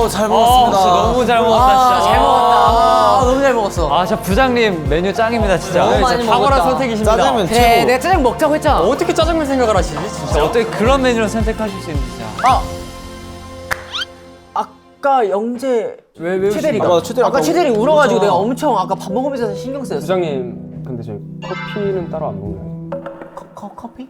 잘 먹었습니다. 너무 잘 먹었다 진짜. 잘 먹었다. 너무 잘 먹었어. 아 진짜 부장님 메뉴 짱입니다 진짜. 너무 많이 진짜 탁월한 먹었다. 선택이십니다. 짜장면 그래, 최고. 내가 짜장 먹자고 했잖아. 어떻게 짜장면 생각을 하시지 진짜? 어떻게 그런 메뉴를 선택하실 수 있는지 진짜. 아까 영재 왜 최대리가 맞아, 최대리 아까 아까 최대리 울어가지고 울었잖아. 내가 엄청 아까 밥 먹으면서 신경 쓰였어. 부장님 근데 저희 커피는 따로 안 먹나요? 커피?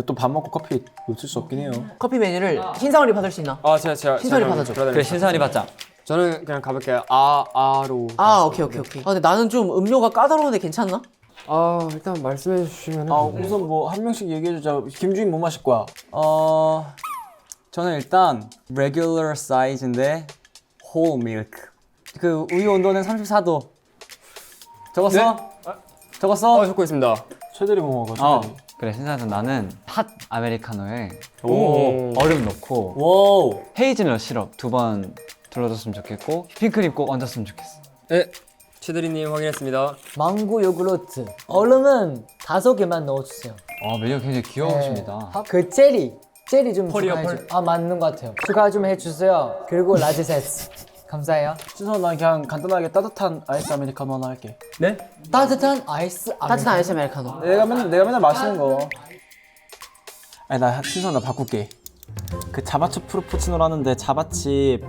또 밥 먹고 커피 놓칠 수 없긴 해요. 커피 메뉴를 신상원이 받을 수 있나? 제가 신선이 받아줘. 그래 신선이 받자. 저는 그냥 가볼게요. 아로. 오케이. 근데 나는 좀 음료가 까다로운데 괜찮나? 일단 말씀해 주시면. 우선 뭐 한 명씩 얘기해주자. 김주인 뭐 마실 거야? 저는 일단 regular size인데 whole milk. 그 우유 온도는 34도. 적었어? 적었어? 적고 있습니다. 최대리 뭐 먹어? 최대리. 그래 신선한 나는 핫 아메리카노에 오. 얼음 넣고 와우. 헤이즐넛 시럽 2번 둘러줬으면 좋겠고 휘핑크림 꼭 얹었으면 좋겠어. 네. 최대리님 확인했습니다. 망고 요구르트 얼음은 5개만 넣어주세요. 메뉴 굉장히 귀여우십니다. 그 제리 좀 추가해줘. 맞는 것 같아요. 추가 좀 해주세요. 그리고 라지 세트 감사해요. 신선 난 그냥 간단하게 따뜻한 아이스 아메리카노 하나 할게. 네? 따뜻한 아이스 따뜻한 아이스 아메리카노. 내가 맨날 마시는 거. 아니 나 신선 나 바꿀게. 그 자바칩 프로포치노를 하는데 자바칩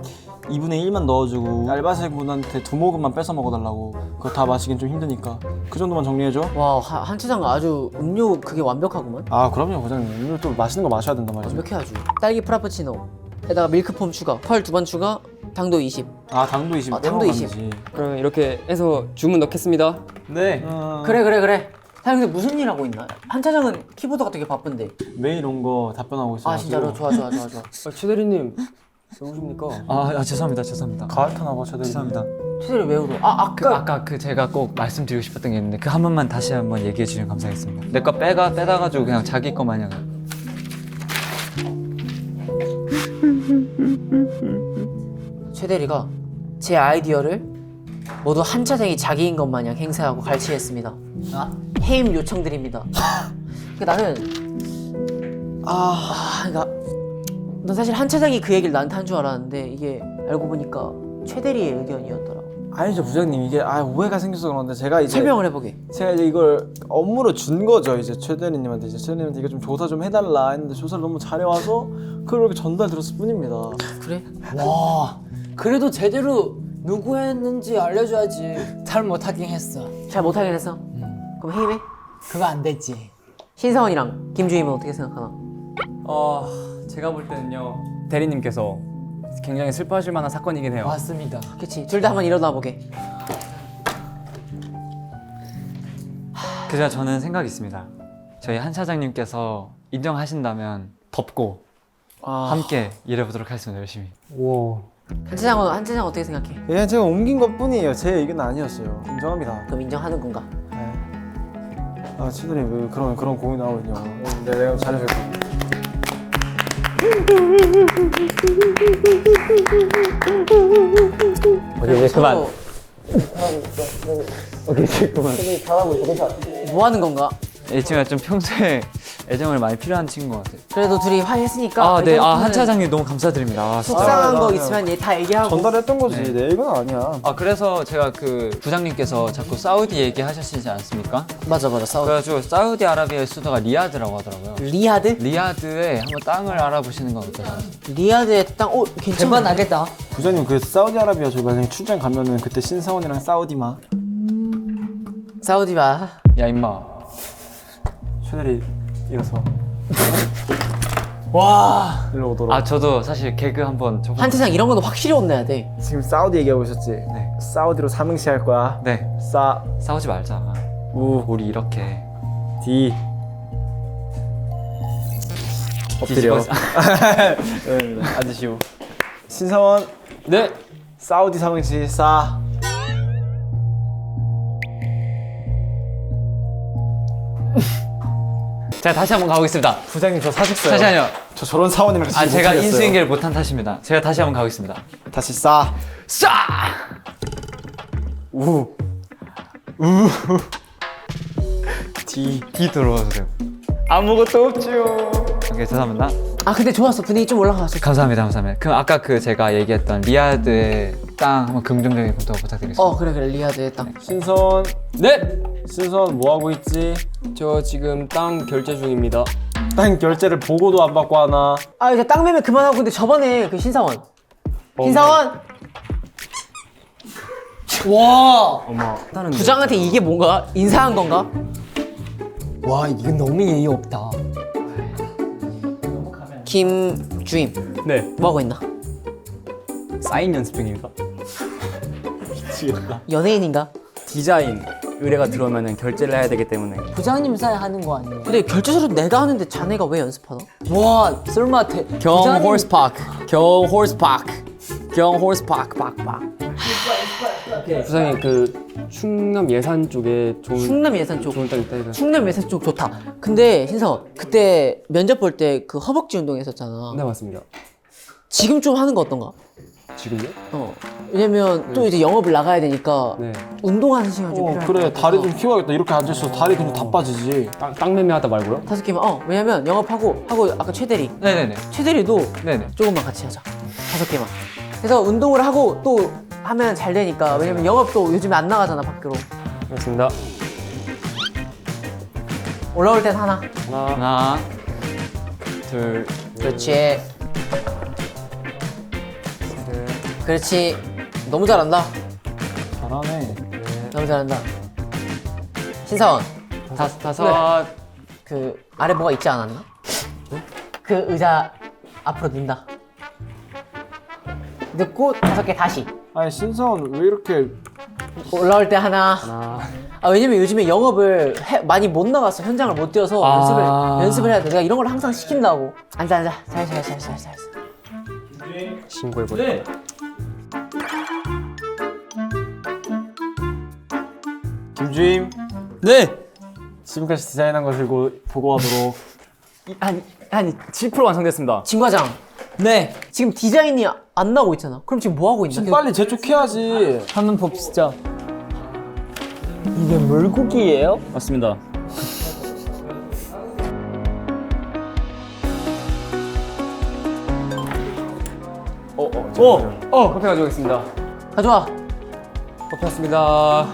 2분의 1만 넣어주고 알바생분한테 2모금만 뺏어 먹어달라고. 그거 다 마시긴 좀 힘드니까 그 정도만 정리해줘. 와 한치장 아주 음료 그게 완벽하구만. 그럼요 부장님. 오늘 또 맛있는 거 마셔야 된단 말이죠. 완벽해 아주. 딸기 프라푸치노에다가 밀크폼 추가, 펄 2번 추가, 당도 20. 당도 20. 당도 20. 그러면 이렇게 해서 주문 넣겠습니다. 네. 그래. 사장님 근데 무슨 일 하고 있나? 한차장은 키보드가 되게 바쁜데. 메일 온 거 답변하고 있어. 진짜로? 좋아. 최대리님 누구십니까? 죄송합니다. 가을 타나 봐 최대리. 죄송합니다. 최대리 왜 울어? 아까 제가 꼭 말씀드리고 싶었던 게 있는데 그 한 번만 다시 한번 얘기해 주시면 감사하겠습니다. 내 거 빼다가지고 그냥 자기 거 마냥. 최대리가 제 아이디어를 모두 한차장이 자기인 것 마냥 행사하고 갈취했습니다. 해임 요청드립니다. 그러니까 나는 그러니까 난 사실 한차장이 그 얘기를 나한테 한 줄 알았는데 이게 알고 보니까 최대리의 의견이었더라고. 아니죠 부장님. 이게 오해가 생겨서 그런데 제가 이제 설명을 해보게. 제가 이제 이걸 업무로 준 거죠. 이제 최대리님한테 최대리님한테 이거 좀 조사 좀 해달라 했는데 조사를 너무 잘해와서 그걸 이렇게 전달 들었을 뿐입니다. 그래? 와 그래도 제대로 누구 했는지 알려줘야지. 잘 못하긴 했어. 잘 못하긴 했어? 그럼 해임해? 그거 안 됐지. 신사원이랑 김주임은 어떻게 생각하나? 제가 볼 때는요. 대리님께서 굉장히 슬퍼하실 만한 사건이긴 해요. 맞습니다. 그치, 둘 다 한번 일어나 보게. 그래서 저는 생각이 있습니다. 저희 한 사장님께서 인정하신다면 덮고 함께 일해보도록 하겠습니다. 열심히. 한차장 어떻게 생각해? 그냥 제가 옮긴 것 뿐이에요. 제 의견은 아니었어요. 인정합니다. 그럼 인정하는 건가? 최대리 왜 그런 고민 나오고 있냐. 내가 잘해줄게. 이제 그만. 뭐 하는 건가? 이 친구가 좀 평소에 애정을 많이 필요한 친구인 것 같아요. 그래도 둘이 화해했으니까. 네. 이제부터는 한 차장님 너무 감사드립니다. 진짜. 속상한 거 있으면 얘 다 얘기하고. 전달했던 거지. 내 얘기는 아니야. 그래서 제가 그 부장님께서 자꾸 사우디 얘기하셨지 않습니까? 맞아. 싸워. 그래가지고 사우디아라비아의 수도가 리야드라고 하더라고요. 리야드? 리야드에 한번 땅을 알아보시는 건 어떠세요? 리야드의 땅, 괜찮아. 대박 나겠다. 부장님 그 사우디아라비아 저희 만약에 출장 가면은 그때 신사원이랑 사우디마. 사우디 봐. 야 임마. 최대리 일어서. 와 일로 오도록. 저도 사실 개그 한번 저번. 한차장 이런 거는 확실히 혼내야 돼. 지금 사우디 얘기하고 있었지? 네. 사우디로 삼행시 할 거야. 네. 싸우지 말자. 우리 이렇게 D 엎드려. 뒤집어서- 앉으시오. 신사원. 네. 사우디 삼행시 싸. 자 다시 한번 가보겠습니다. 부장님 저 사직서요. 잠시만요. 저 저런 사원이랑 같이 제가 못하겠어요. 인수인계를 못한 탓입니다. 제가 다시 한번 가보겠습니다. 다시 싸. 싸! D D 들어와서 돼요. 아무것도 없지요. 오케이 죄송합니다. 아 근데 좋았어. 분위기 좀 올라갔어. 감사합니다, 감사합니다. 그럼 아까 그 제가 얘기했던 리아드의 땅 한번 긍정적인 검토 부탁드리겠습니다. 그래 리아드의 땅. 신선, 네. 신선 뭐 하고 있지? 저 지금 땅 결제 중입니다. 땅 결제를 보고도 안 받고 하나? 아 이제 땅 매매 그만하고 근데 저번에 그 신사원. 신사원. 와. 다른 부장한테 이게 뭔가 인사한 건가? 와 이건 너무 예의 없다. 김주임 네. 뭐 하고 있나? 사인 연습 중입니다. 연예인인가? 디자인 의뢰가 들어오면 결제를 해야 되기 때문에 부장님 사이 하는 거 아니에요? 근데 결제서를 내가 하는데 자네가 왜 연습하나? 와 설마 경 부장님- 홀스파크, 경 홀스파크, 경 홀스파크 팍팍. 부장님 그 충남 예산 쪽에 충남 예산 쪽. 좋은 땅 있다 해서. 충남 예산 쪽 좋다. 근데 신사원 그때 면접 볼 때 그 허벅지 운동 했었잖아. 네 맞습니다. 지금 좀 하는 거 어떤가? 지금요? 왜냐면 또 이제 영업을 나가야 되니까 네. 운동하는 시간 좀 필요할 그래 것 같아서. 다리 좀 키워야겠다. 이렇게 앉아있어 다리 근육 다 빠지지. 땅 매매하다 말고요? 5개만. 왜냐면 영업하고 아까 최대리 네네네. 최대리도 네네. 조금만 같이 하자. 5개만. 그래서 운동을 하고 또 하면 잘 되니까. 왜냐면 영업도 요즘에 안 나가잖아 밖으로. 알겠습니다. 올라올 땐 하나. 하나, 둘, 그렇지. 그렇지. 너무 잘한다. 잘하네. 너무 잘한다. 신사원. 다섯. 그 아래 뭐가 있지 않았나? 그 의자 앞으로 든다. 넣고 5개 다시. 아니 신선 왜 이렇게 올라올 때 하나. 왜냐면 요즘에 영업을 많이 못 나갔어. 현장을 못 뛰어서 연습을 해야 돼. 내가 이런 걸 항상 시킨다고. 앉아. 잘했어. 신고해버려. 네. 김주임 네. 지금까지 디자인한 것을 보고하도록. 한 7% 완성됐습니다. 진과장. 네. 지금 디자인이 안 나오고 있잖아. 그럼 지금 뭐 하고 있나? 빨리 재촉해야지. 한번 봅시다. 이게 물고기예요? 맞습니다. 커피 가져오겠습니다. 가져와. 커피 왔습니다.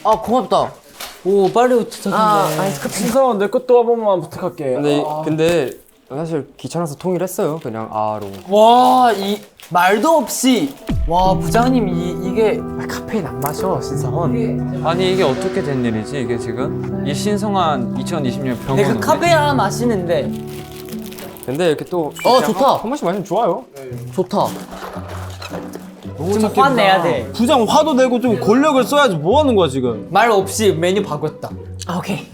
고맙다. 오 빨리 도착했네. 아이스 커피. 신선 내 것도 한 번만 부탁할게. 근데 사실 귀찮아서 통일했어요. 그냥 아로. 와, 이 말도 없이 와 부장님 이게 카페인 안 마셔 신사원. 아니 이게 어떻게 된 일이지 이게 지금? 이 신성한 2020년 병원. 내가 카페인 하나 마시는데 근데 이렇게 또 좋다. 한 번씩 마시면 좋아요. 좋다. 좀 화내야 돼. 부장 화도 내고 좀 권력을 써야지. 뭐 하는 거야 지금? 말 없이 메뉴 바꿨다. 오케이.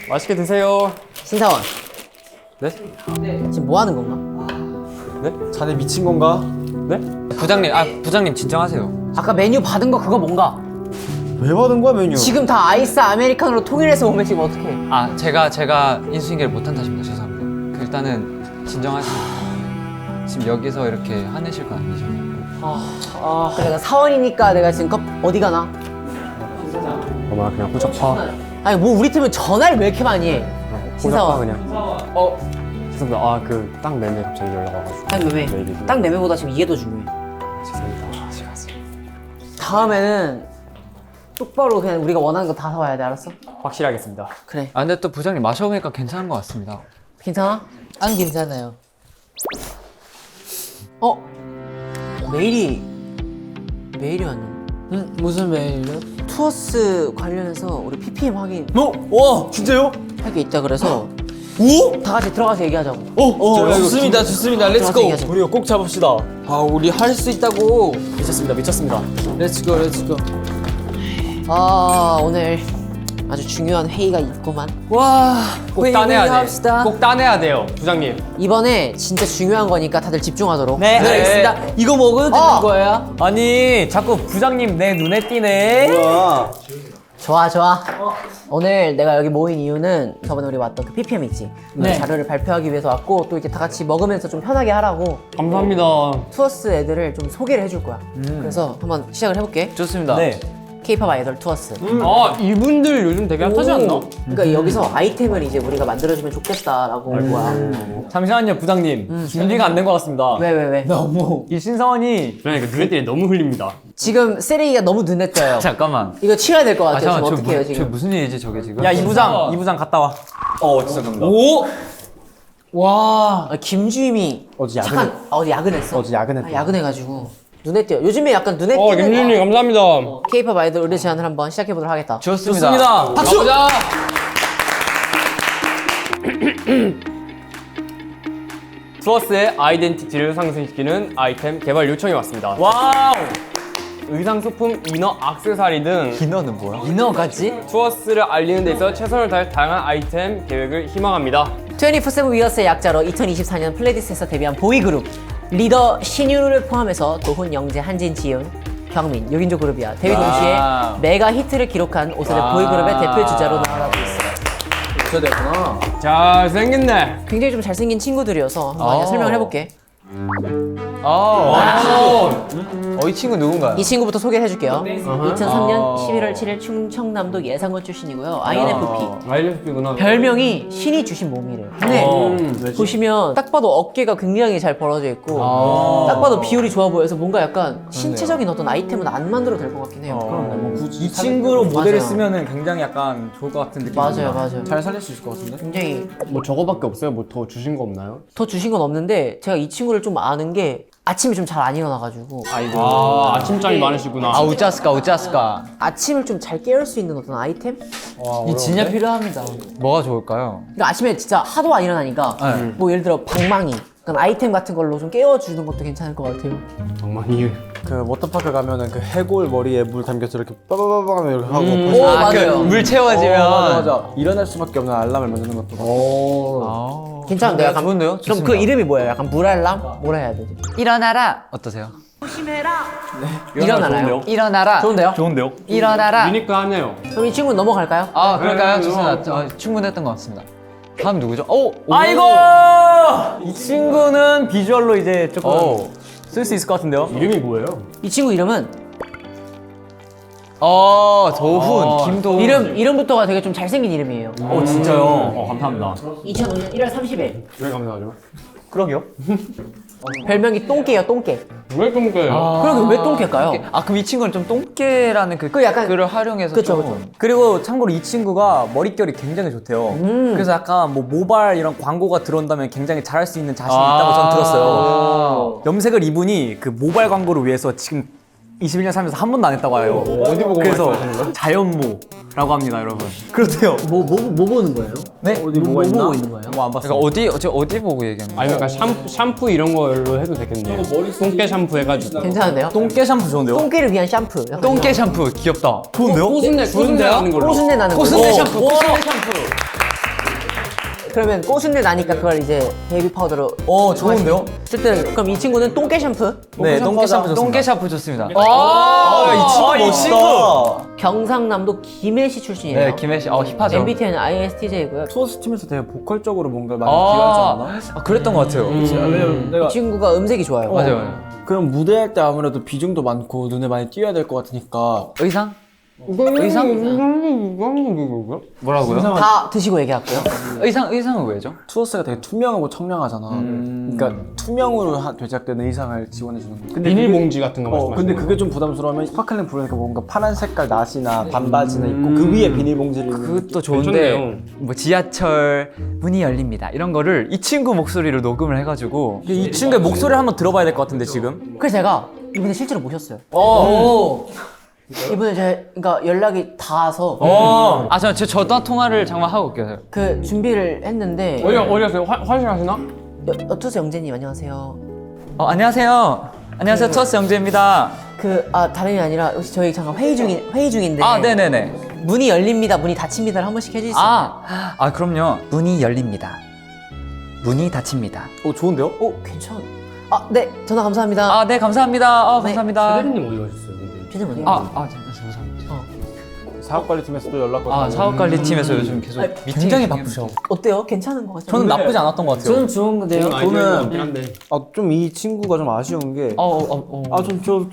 맛있게 드세요. 신사원. 네? 지금 뭐 하는 건가? 자네 미친 건가? 네? 부장님 진정하세요. 아까 메뉴 받은 거 그거 뭔가? 왜 받은 거야 메뉴? 지금 다 아이스 아메리카노로 통일해서 오면 지금 어떡해? 제가 인수인계를 못한 탓입니다. 죄송합니다. 일단은 진정하시고 지금 여기서 이렇게 화내실 건 아니죠. 그래, 내가 사원이니까 내가 지금 어디 가나? 엄마 그냥 호적파. 아니 뭐 우리 팀은 전화를 왜 이렇게 많이 해? 호적파 신사원. 그냥. 죄송합니다. 그 땅 매매 갑자기 연락 와가지고. 땅 매매. 얘기도. 땅 매매보다 지금 이게 더 중요해. 죄송합니다. 제가 다음에는 똑바로 그냥 우리가 원하는 거 다 사와야 돼, 알았어? 확실하겠습니다. 그래. 근데 또 부장님 마셔보니까 괜찮은 것 같습니다. 괜찮아? 안 괜찮아요. 메일이 왔네. 무슨 메일요? 투어스 관련해서 우리 PPM 확인 와 진짜요? 할 게 있다 그래서 오? 다 같이 들어가서 얘기하자고. 좋습니다. 들어가서 얘기하자고. 우리가 꼭 잡읍시다. 아 우리 할 수 있다고. 미쳤습니다. 렛츠고. 오늘 아주 중요한 회의가 있구만. 와 꼭 따내야 돼. 합시다. 꼭 따내야 돼요, 부장님. 이번에 진짜 중요한 거니까 다들 집중하도록. 네, 알겠습니다. 이거 먹어도 되는 거예요? 아니 자꾸 부장님 내 눈에 띄네. 뭐야? 좋아. 오늘 내가 여기 모인 이유는 저번에 우리 왔던 그 PPM 있지? 그 자료를 발표하기 위해서 왔고 또 이렇게 다 같이 먹으면서 좀 편하게 하라고 감사합니다. 투어스 애들을 좀 소개를 해줄 거야. 그래서 한번 시작을 해볼게. 좋습니다. 네. K-pop 아이돌 투어스. 아 이분들 요즘 되게 핫하지 않나? 그러니까 여기서 아이템을 이제 우리가 만들어주면 좋겠다라고 온 거야. 잠시만요 부장님. 준비가 안 된 것 같습니다. 왜? 너무 이 신사원이 그러니까 눈에 띄게 너무 흘립니다. 지금 쓰레기가 너무 눈에 띄어요. 잠깐만. 이거 치워야 될 것 같아요. 지금 잠깐만, 어떻게 해요 저 지금? 무슨 일이지 저게 지금? 야 이 부장 갔다 와. 죄송합니다. 오! 와. 아, 김주임이 어제 잠깐 어제 야근했어. 어제 야근했대. 야근해가지고 눈에 띄어. 요즘에 약간 눈에 어 띄는 김준님 감사합니다. K-pop 아이돌 의뢰 제안을 한번 시작해 보도록 하겠다. 좋습니다. 박수! 가보자. 투어스의 아이덴티티를 상승시키는 아이템 개발 요청이 왔습니다. 와우. 의상, 소품, 이너, 액세서리 등 인어는 뭐야? 인어까지? 투어스를 알리는 데 있어 최선을 다할 다양한 아이템 계획을 희망합니다. 24/7 위어스의 약자로 2024년 플레디스에서 데뷔한 보이그룹 리더 신유를 포함해서 도훈, 영재, 한진, 지윤, 경민 6인조 그룹이야. 데뷔 동시에 메가 히트를 기록한 5세대 보이그룹의 대표 주자로 나아가고 있어. 잘생겼네. 굉장히 좀 잘생긴 친구들이어서 한번 그냥 설명을 해볼게. 이 친구 누군가요? 이 친구부터 소개를 해줄게요. 2003년 11월 7일 충청남도 예산군 출신이고요. INFP. INFP구나. 별명이 신이 주신 몸이래요. 근데 보시면 딱 봐도 어깨가 굉장히 잘 벌어져 있고 딱 봐도 비율이 좋아 보여서 뭔가 약간 신체적인 어떤 아이템은 안 만들어도 될 것 같긴 해요. 이 친구로 모델을 맞아요. 쓰면은 굉장히 약간 좋을 것 같은 느낌. 맞아요. 잘 살릴 수 있을 것 같은데? 굉장히 뭐 저거밖에 없어요? 뭐 더 주신 거 없나요? 더 주신 건 없는데 제가 이 친구를 좀 아는 게 아침에 좀 잘 안 일어나가지고 아 아침잠이 많으시구나. 우짜스까. 아침을 좀 잘 깨울 수 있는 어떤 아이템? 이 진짜 필요합니다. 뭐가 좋을까요? 그러니까 아침에 진짜 하도 안 일어나니까 뭐 예를 들어 방망이 그런 아이템 같은 걸로 좀 깨워주는 것도 괜찮을 것 같아요. 정말이. 그 워터파크 가면은 그 해골 머리에 물 담겨서 이렇게 빠바바바 하면 이렇게 하고 오 맞아요. 물 채워지면. 맞아. 일어날 수밖에 없는 알람을 만드는 것도. 괜찮은데요? 약간 좋은데요? 그럼 좋습니다. 그 이름이 뭐예요? 약간 물알람? 뭐라 해야 되지? 일어나라. 어떠세요? 일어나나요? 일어나라. 좋은데요? 좋은데요? 일어나라. 유니크하네요. 그럼 이 친구는 넘어갈까요? 아 그럴까요? 좋습니다. 충분했던 것 같습니다. 다음 누구죠? 아이고! 이 친구는 비주얼로 이제 조금 오. 쓸 수 있을 것 같은데요? 이름이 뭐예요? 이 친구 이름은 도훈, 김도훈. 이름부터가 되게 좀 잘생긴 이름이에요. 진짜요? 감사합니다. 2005년 1월 30일. 왜 감사하죠? 그러게요. 별명이 똥개예요, 똥개. 왜 그런가요? 그러게 왜 똥개일까요? 그럼 이 친구는 좀 똥개라는 그 약간- 그를 활용해서 그쵸, 좀. 그쵸. 그리고 참고로 이 친구가 머릿결이 굉장히 좋대요. 그래서 약간 뭐 모발 이런 광고가 들어온다면 굉장히 잘할 수 있는 자신이 있다고 전 들었어요. 염색을 이분이 그 모발 광고를 위해서 지금 21년 살면서 한 번도 안 했다고 해요. 어디 보고 그래서 말씀하시는 거예요? 자연모라고 합니다, 여러분. 그렇대요. 뭐 보는 거예요? 네? 어디 뭐가 있나? 보고 있는 거예요? 뭐 안 봤어요. 그러니까 어디 보고 얘기하는 거예요? 아니면 약간 샴푸 이런 걸로 해도 되겠네요. 똥개 샴푸 해가지고. 괜찮은데요? 똥개 샴푸 좋은데요? 똥개를 위한 샴푸. 약간 똥개 샴푸 귀엽다. 좋은데요? 꼬순내 나는 걸로. 꼬순내 나는 거. 코스메 샴푸, 코스메 샴푸. 그러면 꼬순내 나니까 그걸 이제 베이비 파우더로. 좋은데요? 어쨌든 그럼 이 친구는 똥개 샴푸. 네, 똥개 샴푸 좋습니다. 똥개 샴푸 좋습니다. 이 친구 경상남도 김해시 출신이에요. 네, 김혜 씨. 힙하죠. MBTI는 ISTJ고요. 투어스 팀에서 되게 보컬적으로 뭔가 많이 기여하지 않나? 그랬던 것 같아요. 왜냐면 내가 이 친구가 음색이 좋아요. 맞아요. 그럼 무대할 때 아무래도 비중도 많고 눈에 많이 띄어야 될 것 같으니까 의상? 뭐라고요? 다 드시고 얘기할게요. 의상은 왜죠? 투어스가 되게 투명하고 청량하잖아. 그러니까 투명으로 제작된 의상을 지원해 주는 거. 근데 비닐봉지 같은 거 말씀하시는 근데 거예요? 그게 좀 부담스러우면 스파클링 부르니까 뭔가 파란 색깔 나시나 반바지나 입고 그 위에 비닐봉지를 입는 그것도 좋은데 괜찮네요. 뭐 지하철 문이 열립니다 이런 거를 이 친구 목소리로 녹음을 해가지고 이 친구의 목소리를 한번 들어봐야 될 것 같은데 지금. 그래서 제가 이분을 실제로 모셨어요. 이분을 제가 그러니까 연락이 닿아서 전화 통화를 잠깐 하고 올게요. 그 준비를 했는데 어디 갔어요? 화장실 가시나? 투스 영재님 안녕하세요. 안녕하세요. 안녕하세요. 투어스 영재입니다. 다름이 아니라 혹시 저희 잠깐 회의 중인데 네네네. 문이 열립니다. 문이 닫힙니다를 한 번씩 해주실 수 있나요? 그럼요. 문이 열립니다. 문이 닫힙니다. 좋은데요? 괜찮. 네 전화 감사합니다. 네 감사합니다. 네. 감사합니다. 세련님 어디 가셨어요? 근데? 편집 어디? 죄송합니다. 사업관리팀에서도 연락 왔고. 사업관리팀에서 요즘 계속 미팅이 굉장히 바쁘셔. 어때요? 괜찮은 것 같아요? 저는 나쁘지 않았던 것 같아요. 저는 좋은데요. 저는 좀 이 친구가 좀 아쉬운 게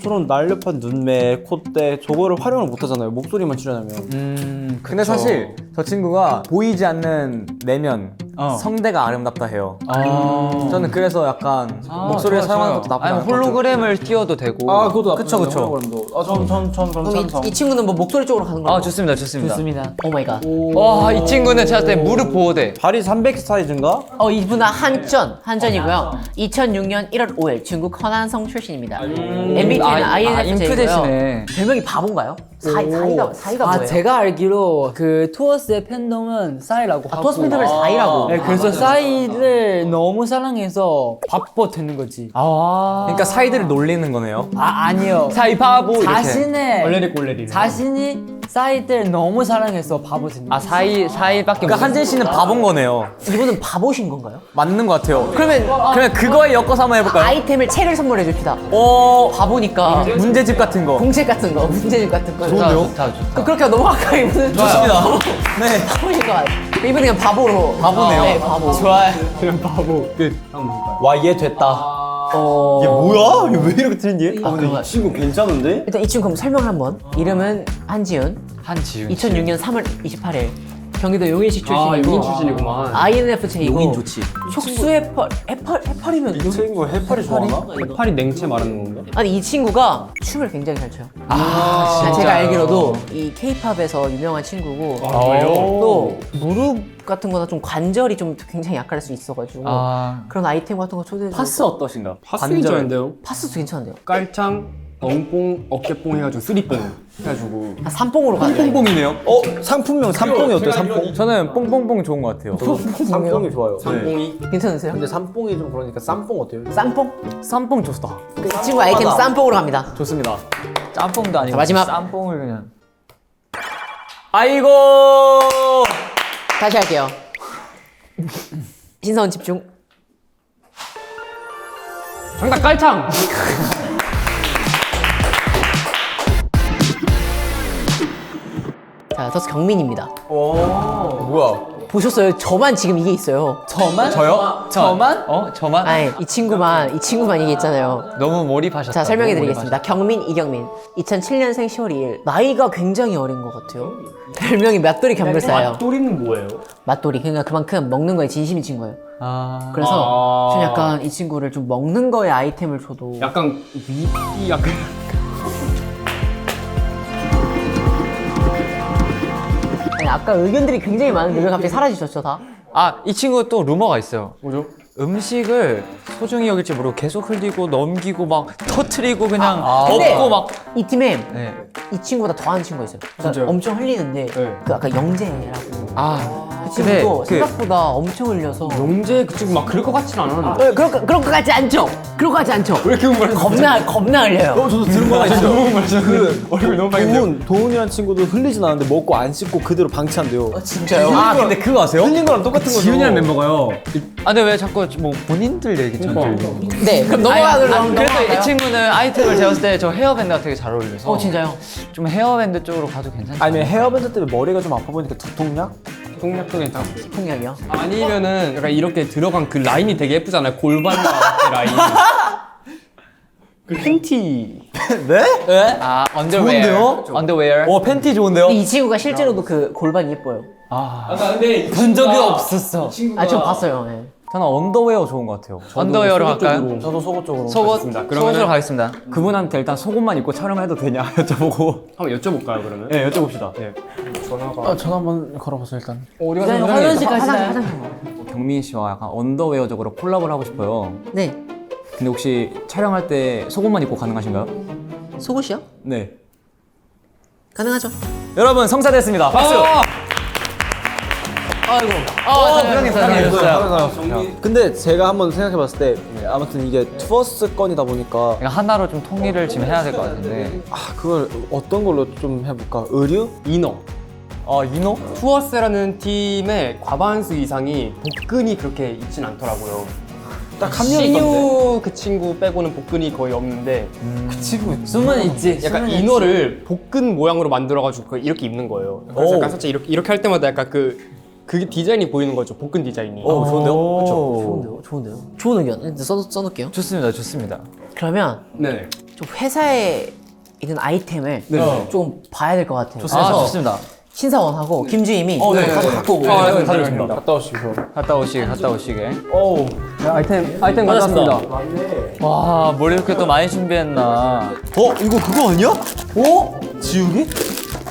저런 날렵한 눈매, 콧대 저거를 활용을 못 하잖아요. 목소리만 출연하면. 근데 사실 저 친구가 보이지 않는 내면, 성대가 아름답다 해요. 저는 그래서 약간 목소리를 사용하는 것도 나쁘지 아니 않을 것 같아요. 홀로그램을 띄워도 되고. 그것도 나쁘지 그쵸, 그쵸. 그럼 이 친구는 뭐 목소리 쪽으로 가는 거예요? 좋습니다. 좋습니다. 오 마이 갓. 와, 이 친구는 제가 그때 무릎 보호대. 발이 300 사이즈인가? 이분은 한전이고요. 2006년 1월 5일 중국 허난성 출신입니다. MBTI는 INFJ고요. 인프 대신에. 별명이 바본가요? 사이가 뭐예요? 제가 알기로 그 투어스의 팬덤은 싸이라고 하고. 토스 팬덤을 4이라고. 네, 그래서 싸이를 너무 사랑해서 바보 되는 거지. 그러니까 사이드를 놀리는 거네요. 아니요. 사이 바보 이렇게. 자신이 싸이들 너무 사랑해서 바보 되는 거지. 사이밖에 그러니까 한진 씨는 바본 거네요. 이분은 바보신 건가요? 맞는 것 같아요. 그러면 그거에 엮어서 한번 해볼까요? 아이템을 책을 선물해 줍시다. 바보니까 문제집 같은 거. 공책 같은 거, 문제집 같은 거. 좋은데요? 좋다. 그렇게 넘어갈까요? 이분은 좋습니다. 네. 바보신 것 같아요. 이분은 그냥 바보로. 바보네요. 네, 바보. 좋아요. 와, 이해 됐다. 이게 뭐야? 이게 왜 이렇게 트렌디해? 그런가요? 이 친구 괜찮은데? 일단 이 친구 그럼 설명을 한번. 이름은 한지윤. 한지윤. 2006년 3월 28일 경기도 용인시 출신이고 INFJ고 용인 좋지. 촉수 해파리면 이 친구 해파리 좋아하나? 팔이 냉채 말하는 건가? 아니 이 친구가 춤을 굉장히 잘 춰요. 진짜요? 제가 알기로도 이 K-팝에서 유명한 친구고 또 무릎 같은 거나 좀 관절이 좀 굉장히 약할 수 있어가지고 그런 아이템 같은 거 초대해서 파스 어떠신가? 파스 괜찮은데요? 파스도 괜찮은데요? 깔창, 엉뽕, 어깨뽕 해가지고 쓰리뽕 해가지고. 삼뽕으로 가야 돼. 뽕뽕이네요. 상품명 삼뽕이 어때요? 삼뽕? 저는 뽕뽕뽕 좋은 것 같아요. 삼뽕이 좋아요. 뽕이. 괜찮으세요? 근데 삼뽕이 좀 그러니까 쌈뽕 어때요? 쌈뽕? 쌈뽕 좋다. 이 친구 아이템 쌈뽕으로 갑니다. 좋습니다. 짬뽕도 아니고 자, 마지막. 짬뽕을 그냥. 아이고. 다시 할게요. 신선 집중. 정답 깔창. 자, 더스 경민입니다. 뭐야? 보셨어요? 저만 지금 이게 있어요. 저만? 저요? 저만? 저만? 아니, 이 친구만 이게 있잖아요. 너무 몰입하셨다. 자, 설명해 드리겠습니다. 경민, 이경민. 2007년생 10월 2일. 나이가 굉장히 어린 것 같아요. 별명이 맛돌이 경글사예요. 또리는 뭐예요? 맛돌이. 그러니까 그만큼 먹는 거에 진심인 친구예요. 그래서 좀 약간 이 친구를 좀 먹는 거에 아이템을 줘도 약간 위 약간. 아니, 아까 의견들이 굉장히 많은데 왜 갑자기 사라지셨죠, 다? 이 친구 또 루머가 있어요. 뭐죠? 음식을 소중히 여길지 모르고 계속 흘리고 넘기고 막 터트리고 그냥 근데 엎고 막. 이 팀에 네. 이 친구보다 더하는 친구가 있어요. 진짜요? 엄청 흘리는데 네. 그 아까 영재라고 그 근데 친구도 생각보다 엄청 흘려서 영재 그 친구 막 그럴 것 같진 않았는데. 그럴 것 같지 않죠? 그럴 것 같지 않죠? 왜 이렇게 말해? 겁나 흘려요. 저도 들은 거가 있어요. 그 얼굴 너무 빨개요. 도훈이란 친구도 흘리진 않았는데 먹고 안 씻고 그대로 방치한대요. 진짜요? 근데 그거 아세요? 흘린 거랑 똑같은 거죠. 지훈이라는 멤버가요. 근데 왜 자꾸 뭐 본인들 얘기 전들. 네, 그럼 넘어가도록 그래도 이 친구는 아이템을 제가 봤을 때 저 헤어밴드가 되게 잘 어울려서. 진짜요? 좀 헤어밴드 쪽으로 가도 괜찮죠. 아니면 헤어밴드 때문에 머리가 좀 아파 보이니까 두통약? 통약도 괜찮고. 통역이요? 아니면은 약간 이렇게 들어간 그 라인이 되게 예쁘잖아요. 골반과 어깨 라인. 그 팬티. 네? 언더웨어. 언더웨어. 팬티 좋은데요? 이 친구가 실제로도 그 골반이 예뻐요. 근데 본 적이 없었어. 저 봤어요. 네. 저는 언더웨어 좋은 것 같아요. 언더웨어로 갈까요? 저도 속옷 쪽으로. 속옷으로 가겠습니다. 그분한테 일단 속옷만 입고 촬영해도 되냐 여쭤보고. 한번 여쭤볼까요 그러면? 네, 여쭤봅시다. 네. 전화가. 전화 한번 걸어보세요 일단. 어디 일단 가서 화장실 가시나요? 화장실. 경민 씨와 약간 언더웨어적으로 콜라보를 하고 싶어요. 네. 근데 혹시 촬영할 때 속옷만 입고 가능하신가요? 속옷이요? 네. 가능하죠. 여러분 성사됐습니다. 박수. 부장님. 근데 제가 한번 생각해봤을 때 아무튼 이게 투어스 건이다 보니까 그러니까 하나로 좀 통일을 지금 해야 될 것 같은데. 그걸 어떤 걸로 좀 해볼까? 의류? 이너. 이노? 투어스라는 팀의 과반수 이상이 복근이 그렇게 있진 않더라고요. 딱 한 명이던데. 신유 그 친구 빼고는 복근이 거의 없는데 그 친구 숨은 있지. 약간 이너를 복근 모양으로 만들어가지고 이렇게 입는 거예요. 그래서 약간 살짝 이렇게 할 때마다 약간 그게 디자인이 보이는 거죠. 복근 디자인이. 좋은데요? 좋은데요? 좋은데요? 좋은 의견. 써놓을게요. 좋습니다, 좋습니다. 그러면 네. 좀 회사에 있는 아이템을 좀 봐야 될 것 같아요. 아, 좋습니다. 신사원하고 김주임이 네. 갖고 오고 다녀오십니다. 갔다 오시게. 아이템 가져왔습니다. 와, 뭘 이렇게 또 많이 준비했나. 이거 그거 아니야? 지우개?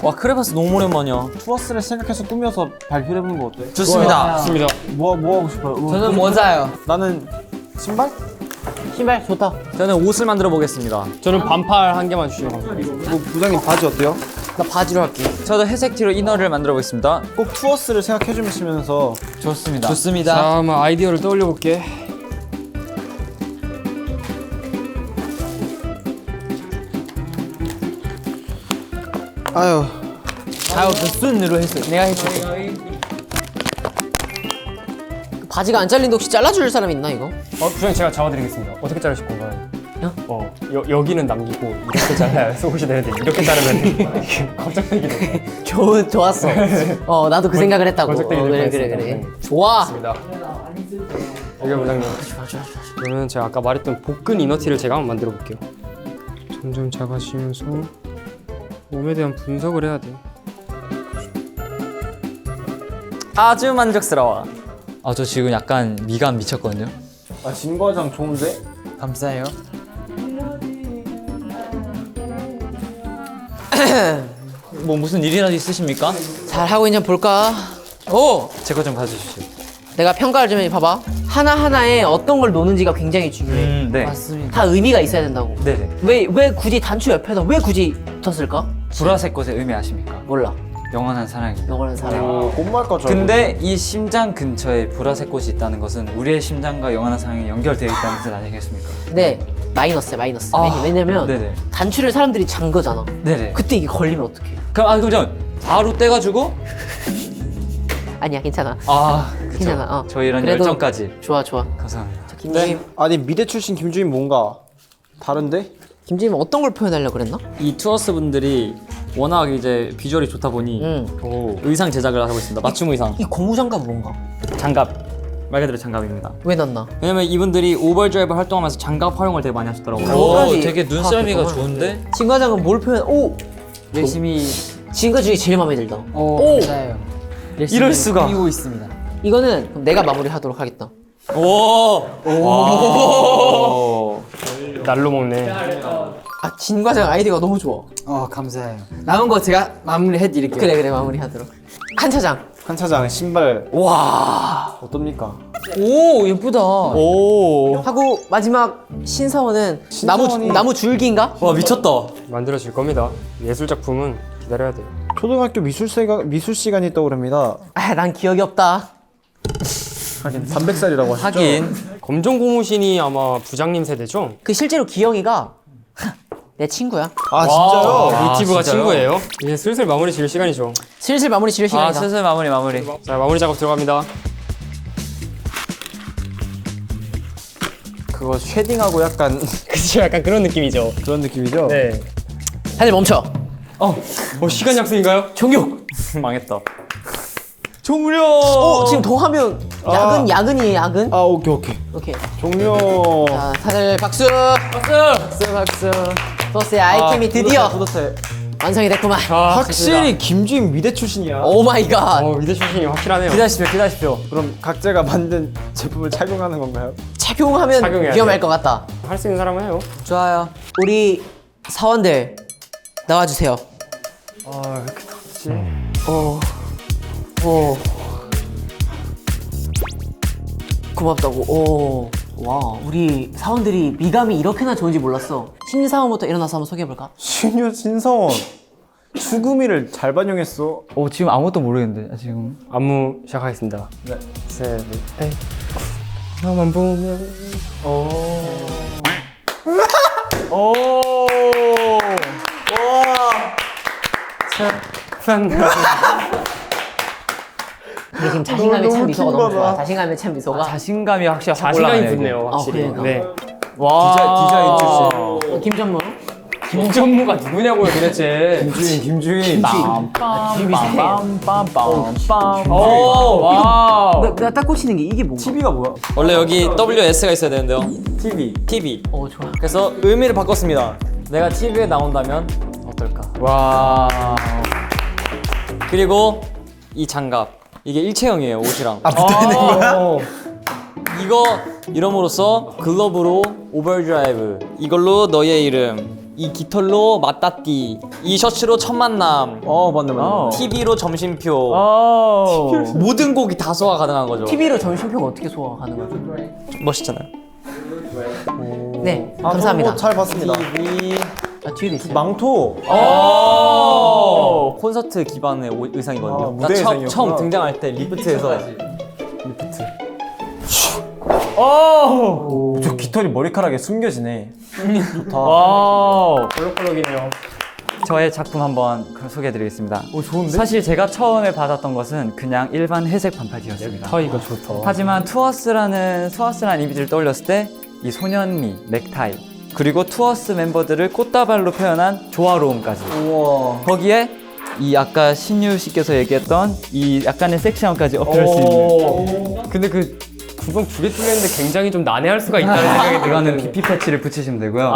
와 크레파스 너무 오랜만이야. 투어스를 생각해서 꾸며서 발표를 해보는 거 어때? 좋습니다. 좋습니다. 뭐 하고 싶어요? 저는 모자요. 나는 신발? 신발 좋다. 저는 옷을 만들어 보겠습니다. 저는 반팔 한 개만 주시면 감사합니다. 부장님 바지 어때요? 나 바지로 할게. 저도 회색 티로 이너를 만들어 보겠습니다. 꼭 투어스를 생각해 주시면서 좋습니다. 좋습니다. 자, 한번 아이디어를 떠올려 볼게. 아유 그 순으로 했어. 내가 해줄게. 바지가 안 잘린데 혹시 잘라줄 사람 있나 이거? 부장님 제가 잡아드리겠습니다. 어떻게 자르실 건가요? 여기는 남기고 이렇게 잘라야 속옷이 되는데 이렇게 자르면 걱정되기 때문에. 좋았어. 나도 그 생각을 했다고. 그래. 좋아. 여기 부장님. 그러면 제가 아까 말했던 복근 이너티를 제가 한번 만들어 볼게요. 점점 작아지면서 몸에 대한 분석을 해야 돼. 아주 만족스러워. 아, 저 지금 약간 미간 미쳤거든요. 진과장 좋은데? 감사해요. 뭐 무슨 일이라도 있으십니까? 잘 하고 있냐 볼까? 오, 제 거 좀 봐주십시오. 내가 평가를 좀 해봐봐. 하나 하나에 어떤 걸 놓는지가 굉장히 중요해. 네. 맞습니다. 다 의미가 있어야 된다고. 네네. 왜 굳이 단추 옆에다 왜 굳이 붙었을까? 보라색 꽃의 의미 아십니까? 몰라. 영원한 사랑입니다. 영원한 사람. 꽃말까 줄 근데 이 심장 근처에 보라색 꽃이 있다는 것은 우리의 심장과 영원한 사랑이 연결되어 있다는 뜻 아니겠습니까? 네, 마이너스야 마이너스. 아, 왜냐면 네네. 단추를 사람들이 잔 거잖아. 네네. 그때 이게 걸리면 어떡해? 그럼 전 바로 떼가지고 아니야 괜찮아. 그쵸. 괜찮아. 저희 이런 그래도 열정까지. 좋아. 감사합니다. 자, 김주임. 아니 미대 출신 김주임 뭔가 다른데? 김주임 어떤 걸 표현하려고 그랬나? 이 투어스 분들이 워낙 이제 비주얼이 좋다 보니 의상 제작을 하고 있습니다. 맞춤 의상. 이 고무장갑 뭔가? 장갑. 말 그대로 장갑입니다. 왜 넣나? 왜냐면 이분들이 오버드라이브 활동하면서 장갑 활용을 되게 많이 하셨더라고요. 그거까지 되게 눈썰미가 파악했구나. 좋은데? 진과장은 뭘 표현? 오, 열심히. 진과 중에 제일 마음에 들다. 감사해요. 열심히 이럴 수가. 그리고 있습니다. 이거는 그럼 내가 마무리하도록 하겠다. 날로 먹네. 아, 진과장 아이디어가 너무 좋아. 감사해요. 남은 거 제가 마무리해드릴게요. 그래 마무리하도록. 한 차장. 한 차장 신발 와 어떻습니까? 오 예쁘다. 오 하고 마지막 신사원은 나무 줄기인가? 와 미쳤다. 만들어질 겁니다. 예술 작품은 기다려야 돼요. 초등학교 미술 시간이 떠오릅니다. 난 기억이 없다. 하긴 300살이라고 하시죠? 하긴. 검정 고무신이 아마 부장님 세대죠? 그 실제로 기영이가 내 친구야. 아 진짜요? 이 티브가 진짜요? 친구예요. 이제 슬슬 마무리 지을 시간이죠. 슬슬 마무리 지을 시간이다. 슬슬 마무리. 자, 마무리 작업 들어갑니다. 그거 쉐딩하고 약간 그쵸, 약간 그런 느낌이죠. 그런 느낌이죠? 네. 다들 멈춰. 시간 약속인가요? 종육. 망했다. 지금 더 하면 야근이에요 야근. 오케이 오케이. 종료. 자 다들 박수. 박수. 버스의 아이템이 드디어 뿌듯해. 완성이 됐구만. 확실히 김주임 미대 출신이야. 오 마이 갓. 미대 출신이 확실하네요. 기다리십시오. 그럼 각자가 만든 제품을 착용하는 건가요? 착용하면 착용해야 위험할 돼요. 것 같다. 할 수 있는 사람은 해요. 좋아요. 우리 사원들 나와주세요. 왜 이렇게 덥지? 오. 고맙다고. 와, 우리 사원들이 미감이 이렇게나 좋은지 몰랐어. 신사원부터 일어나서 한번 소개해볼까? 신사원 수금이를 잘 반영했어. 지금 아무것도 모르겠는데 지금. 안무 시작하겠습니다. 네. 셋, 넷. 나만 보면. 근데 지금 자신감에 찬 미소가 너무 좋아. 자신감에 찬 미소가. 자신감이 확실히 확 자신감이 올라가네요, 붙네요, 확실히. 그러니까. 네. 디자인 출신. 김전무. 김전무가 누구냐고요, 도대체. 김주인. 빰빰빰빰빰빰. 오, 내가 딱 꽂히는 게 이게 뭔가? TV가 뭐야? 원래 여기 WS가 있어야 되는데요. TV. TV. 좋아. 그래서 의미를 바꿨습니다. 내가 TV에 나온다면 어떨까? 와. 그리고 이 장갑. 이게 일체형이에요, 옷이랑. 붙어있는 거야? 이거 이름으로써 글러브로 오버드라이브, 이걸로 너의 이름, 이 깃털로 맞다띠, 이 셔츠로 첫 만남, 맞네. TV로 점심표, 오. 모든 곡이 다 소화 가능한 거죠. TV로 점심표가 어떻게 소화가 가능하죠? 멋있잖아요. 네, 감사합니다. 잘 봤습니다. 뒤에도 있어요. 망토. 콘서트 기반의 의상이거든요. 무대 나 의상이었구나. 처음 등장할 때 리프트에서 저 깃털이 머리카락에 숨겨지네. 좋다. 와우. 볼록볼록이네요. 저의 작품 한번 소개해드리겠습니다. 좋은데? 사실 제가 처음에 받았던 것은 그냥 일반 회색 반팔티였습니다. 타이가 좋다. 하지만 투어스라는 이미지를 떠올렸을 때 이 소년미, 넥타이, 그리고 투어스 멤버들을 꽃다발로 표현한 조화로움까지. 우와. 거기에 이 아까 신유 씨께서 얘기했던 이 약간의 섹시함까지 어필할 수 있는. 근데 그 구멍 두 개 뚫렸는데 굉장히 좀 난해할 수가 있다는 생각이 이거는 들었는데. BP 패치를 붙이시면 되고요.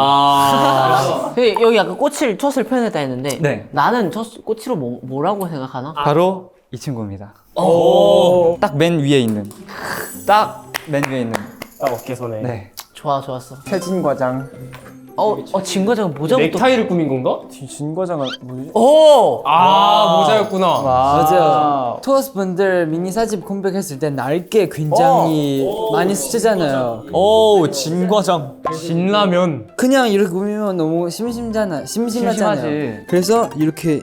근데 여기 아까 투어스를 표현했다 했는데 네. 나는 꼬치로 뭐라고 생각하나? 바로 이 친구입니다. 딱 맨 위에 있는. 딱 어깨선에. 네. 좋았어. 태진 과장. 진과장 모자부터. 넥타이를 꾸민 건가? 진 과장은 뭐지? 아, 모자였구나. 맞아요. 투어스 분들 미니 사진 컴백했을 때 날개 굉장히 많이 쓰잖아요. 오, 진 과장. 진라면. 그냥 이렇게 보면 너무 심심하잖아요. 심심하지. 그래서 이렇게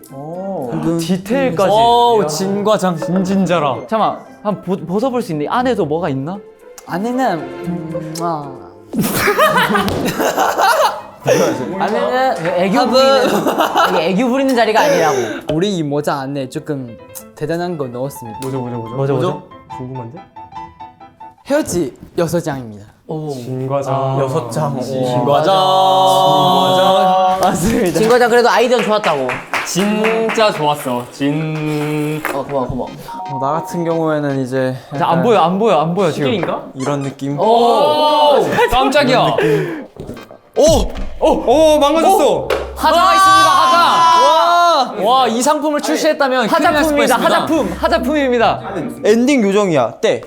디테일까지. 오, 진 과장. 진진자라. 잠깐만, 한번 벗어볼 수 있는데 안에도 뭐가 있나? 안에는 애교 부리는 자리가 아니라고. 우리 이 모자 안에 조금 대단한 거 넣었습니다. 뭐죠? 궁금한데? 헤어지 6장입니다. 진과장. 6장. 진 과장. 맞습니다. 진과장 그래도 아이디어는 좋았다고. 진짜 좋았어. 진. 고마워. 나 같은 경우에는 이제 자, 안 보여 지금. 스킬인가? 이런 느낌. 오! 깜짝이야. 오, 망가졌어. 하자가 있습니다, 하자. 와, 이 상품을 출시했다면 큰일 날 수가 있습니다. 하자품입니다. 엔딩 요정이야. 때.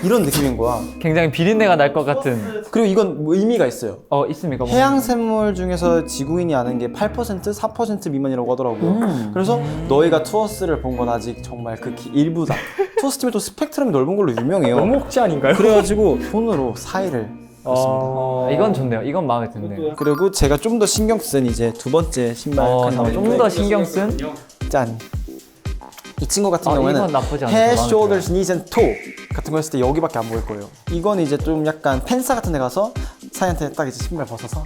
이런 느낌인 거야. 굉장히 비린내가 날 것 같은. 그리고 이건 뭐 의미가 있어요. 있습니까? 뭐? 해양생물 중에서 지구인이 아는 게 8%, 4% 미만이라고 하더라고요. 그래서 너희가 투어스를 본 건 아직 정말 극히 일부다. 투어스 팀이 또 스펙트럼이 넓은 걸로 유명해요. 너무 혹지 아닌가요? 그래가지고 손으로 사이를 했습니다. 이건 좋네요. 이건 마음에 드네요. 그리고 제가 좀 더 신경 쓴 이제 두 번째 신발 좀 더 신경 쓴. 짠. 이 친구 같은 이건 경우에는 나쁘지 않아요. head, 마음에 shoulders, knees and toe 같은 거 했을 때 여기밖에 안 보일 거예요. 이건 이제 좀 약간 팬싸 같은 데 가서 사이한테 딱 이제 신발 벗어서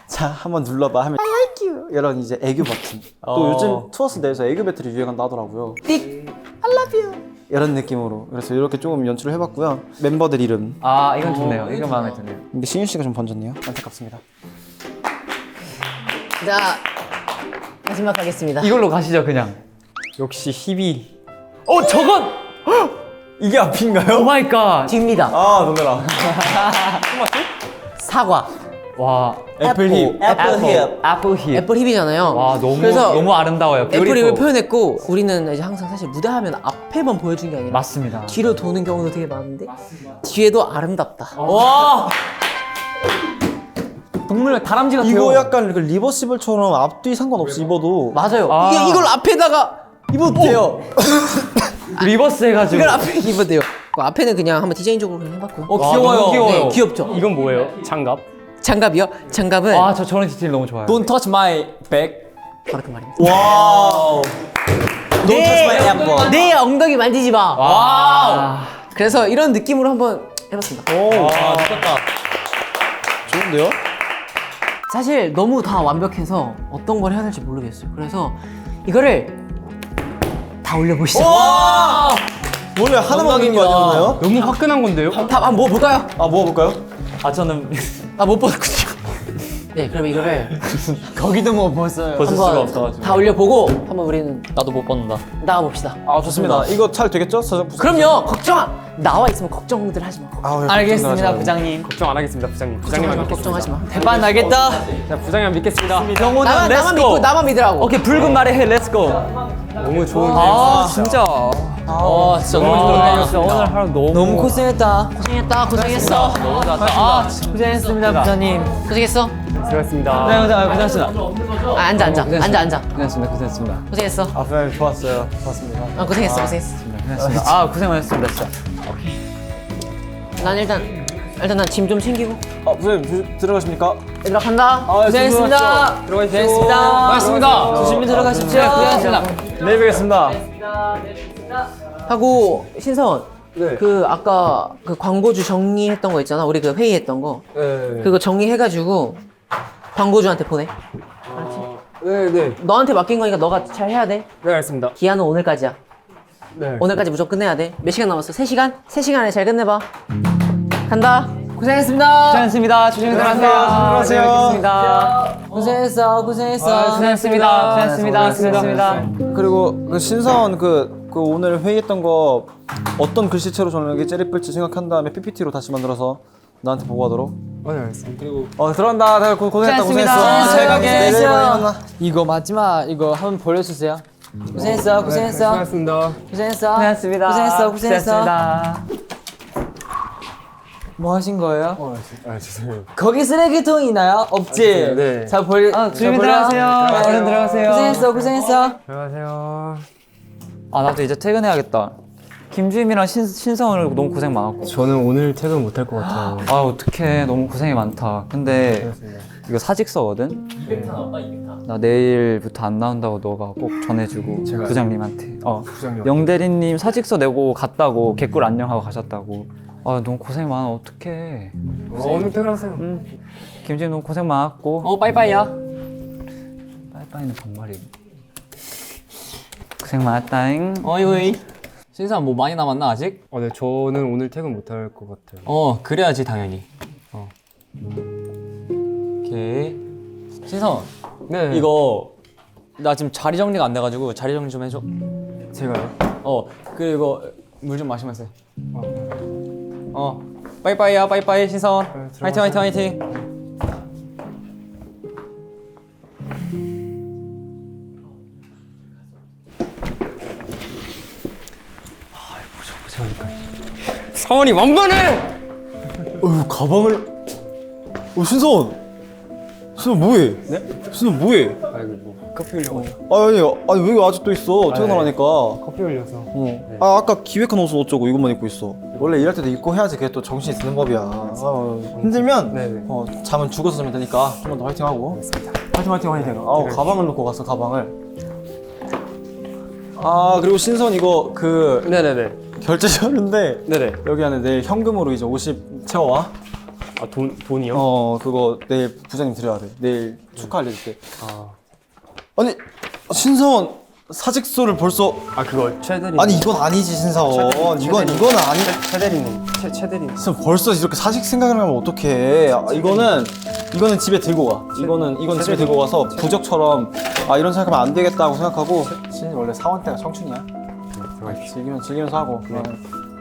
자 한번 눌러봐 하면 I like you 이런 이제 애교 버튼. 또 요즘 투어스 내에서 애교 배틀이 유행한다 하더라고요. I love you 이런 느낌으로. 그래서 이렇게 조금 연출을 해봤고요. 멤버들 이름. 이건 좋네요. 이건 마음에 드네요. 근데 신유 씨가 좀 번졌네요. 안타깝습니다. 자, 마지막 하겠습니다. 이걸로 가시죠, 그냥. 역시 희비. 저건! 이게 앞인가요? 오 마이 갓! 뒤입니다. 아 놀래라. 사과. 와, 애플힙. 애플힙. 애플힙. 애플 힙이잖아요. 와, 그래서 너무 아름다워요. 애플 힙을 beautiful. 표현했고 우리는 이제 항상 사실 무대 하면 앞에만 보여주는 게 아니라 맞습니다. 뒤로 도는 경우도 되게 많은데 뒤에도 아름답다. 와! 동물 다람쥐 같아요. 이거 약간 그 리버시블처럼 앞뒤 상관없이 입어도 맞아요. 아. 이걸 앞에다가 입어도 돼요. 리버스 해가지고. 이걸 앞에 입어도 돼요. 앞에는 그냥 한번 디자인적으로 그냥 해봤고요. 귀여워요. 너무 귀여워요. 네, 귀엽죠? 이건 뭐예요? 장갑? 장갑이요? 장갑은 저런 디테일 너무 좋아요. Don't touch my bag. 바로 그 말입니다. 와우. Don't touch my apple. 내 엉덩이 만지지 마. 와우. 그래서 이런 느낌으로 한번 해봤습니다. 와, 미쳤다. 좋은데요? 사실 너무 다 완벽해서 어떤 걸 해야 될지 모르겠어요. 그래서 이거를 다 올려보시죠. 원래 하나만 먹는 거 아니었나요? 너무 화끈한 건데요? 한번 먹어볼까요? 아 먹어볼까요? 아 저는 못 먹었군요. 네, 그럼 이거를 거기도 뭐 벗어요. 벗을 수가 한번 없어가지고. 다 올려보고 한번 우리는 나도 못 벗는다. 나가봅시다. 아 좋습니다. 이거 잘 되겠죠? 그럼요. 나와 있으면 걱정들 하지 마. 알겠습니다, 부장님. 걱정 안 하겠습니다, 부장님. 부장님만 걱정하지 마. 대박 나겠다. 자, 부장님 믿겠습니다. 나만 믿으라고. 오케이 붉은 말에 해 렛츠고. 너무 좋은 아 진짜. 진짜 너무 좋다. 오늘 하루 너무 고생했다. 고생했어. 고생했습니다, 부장님. 고생했어. 수고하셨습니다. 고생하셨습니다. 앉아. 고생하셨습니다. 고생하셨습니다. 고생했어. 아 부장님 좋았어요. 좋았습니다. 고생했어. 아 고생 많으셨습니다 진짜. 난 일단 난 짐 좀 챙기고. 부장님 들어가십니까? 얘들아 간다. 고생했습니다. 고맙습니다. 조심히 들어가십시오. 고생했습니다. 내일 뵙겠습니다. 하고 신선. 그 아까 그 광고주 정리했던 거 있잖아. 우리 그 회의했던 거. 그거 정리해가지고 광고주한테 보내. 네. 너한테 맡긴 거니까 너가 잘 해야 돼. 네, 알겠습니다. 기한은 오늘까지야. 네. 오늘까지 무조건 끝내야 돼. 몇 시간 남았어? 3시간? 3시간 안에 잘 끝내봐. 간다. 고생했습니다. 고생하셨습니다. 조심히 들어가세요. 들어가세요. 고생했어. 고생하셨습니다. 그리고 그 신선 그 오늘 회의했던 거 어떤 글씨체로 전하는 게 예쁠지 생각한 다음에 PPT로 다시 만들어서 나한테 보고하도록. 네, 알겠습니다. 그리고 들어간다. 내가 고생했다. 고생했어. 내일 만나. 이거 마지막 이거 한번 보여주세요. 고생했어. 수고하셨습니다. 고생했어. 뭐 하신 거예요? 죄송해요. 거기 쓰레기통 있나요? 없지? 네. 자, 조심히 들어가세요. 얼른 들어가세요. 고생했어. 안녕하세요. 아 나도 이제 퇴근해야겠다. 김주임이랑 신성을 너무 고생 많았고. 저는 오늘 퇴근 못할 것 같아요. 아 어떡해 너무 고생이 많다. 근데 이거 사직서거든? 나 내일부터 안 나온다고 너가 꼭 전해주고 부장님한테. 영대리님 사직서 내고 갔다고 개꿀 안녕하고 가셨다고. 아 너무 고생 많아. 어떡해. 오늘 퇴근하세요. 김주임 너무 고생 많았고. 빠이빠이야. 빠이빠이는 반말이고. 고생 많았다잉. 어이 신선 뭐 많이 남았나 아직? 네, 저는 오늘 퇴근 못할 것 같아요. 그래야지 당연히. 오케이. 신선 네. 이거 나 지금 자리 정리가 안 돼가지고 자리 정리 좀 해줘. 제가요? 그리고 물 좀 마시면서 해. 빠이빠이야 빠이빠이 신선. 화이팅. 사원이 완반해! 가방을. 신선 뭐해? 네? 신선 뭐해? 아이고 뭐 커피 흘려고. 아니 왜 아직도 있어? 퇴근하라니까. 커피 흘려서. 아까 기획한 옷은 어쩌고 이것만 입고 있어. 원래 일할 때도 입고 해야지 그게 또 정신이 드는 법이야. 힘들면 네네. 잠은 죽어서 자면 되니까 좀만 더 화이팅하고. 화이팅. 가방을 놓고 갔어 가방을. 그리고 신선 이거 그 네네네. 결제 서류인데 네네. 여기 안에 내일 현금으로 이제 50 채워와. 돈이요? 그거 내일 부장님 드려야 돼. 내일 축하 알려줄 때. 아니 신사원 사직서를 벌써. 그거 최대리. 아니 이건 아니지 신사원. 이건 아니. 최대리님. 최대리. 지금 벌써 이렇게 사직 생각을 하면 어떡해. 이거는 집에 들고 가. 이건 집에 들고 가서 부적처럼 이런 생각하면 안 되겠다고 생각하고. 원래 사원 때가 청춘이야. 즐기면서 하고.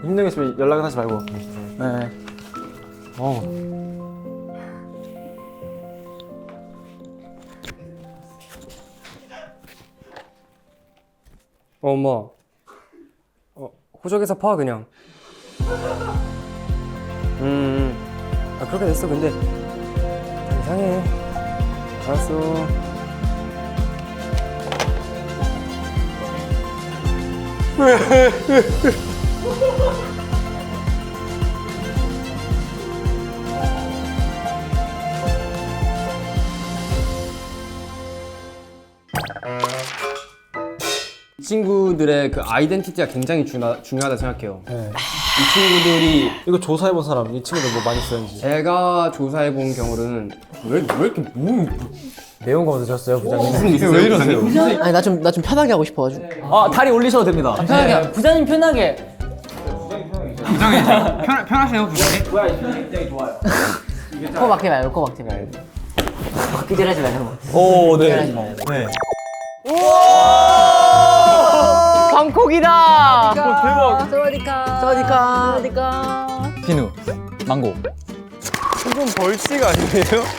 힘들게 있으면 연락은 하지 말고. 네. 엄마. 호적에서 파 그냥. 그렇게 됐어. 근데 좀 이상해. 알았어. 이 친구들의 그 아이덴티티가 굉장히 중요하다 생각해요. 이 친구들이 이거 조사해본 사람 이 친구들 뭐 많이 쓰는지. 제가 조사해본 경우는 왜 이렇게 매운 거 드셨어요, 부장님? 왜 이러세요? 아니 나 좀 편하게 하고 싶어가지고. 아 다리 올리셔도 됩니다. 편하게. 부장님 편하게. 편하세요 부장님? 코 막지 말고 코 막지 말고. 기절하지 말고. 오 네. 기절하지 말고. 네. 방콕이다. 대박. 사와디카. 사와디카. 비누, 망고.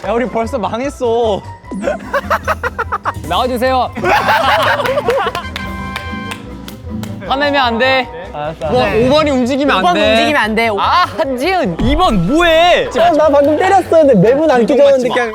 야 우리 벌써 망했어. 나와주세요. 화내면 안 돼. 와 5번이 움직이면 안 5번 돼. 움직이면 안 돼. 아 한지은 2번 뭐해? 나 방금 때렸었는데 매분 안 끼졌는데 그냥.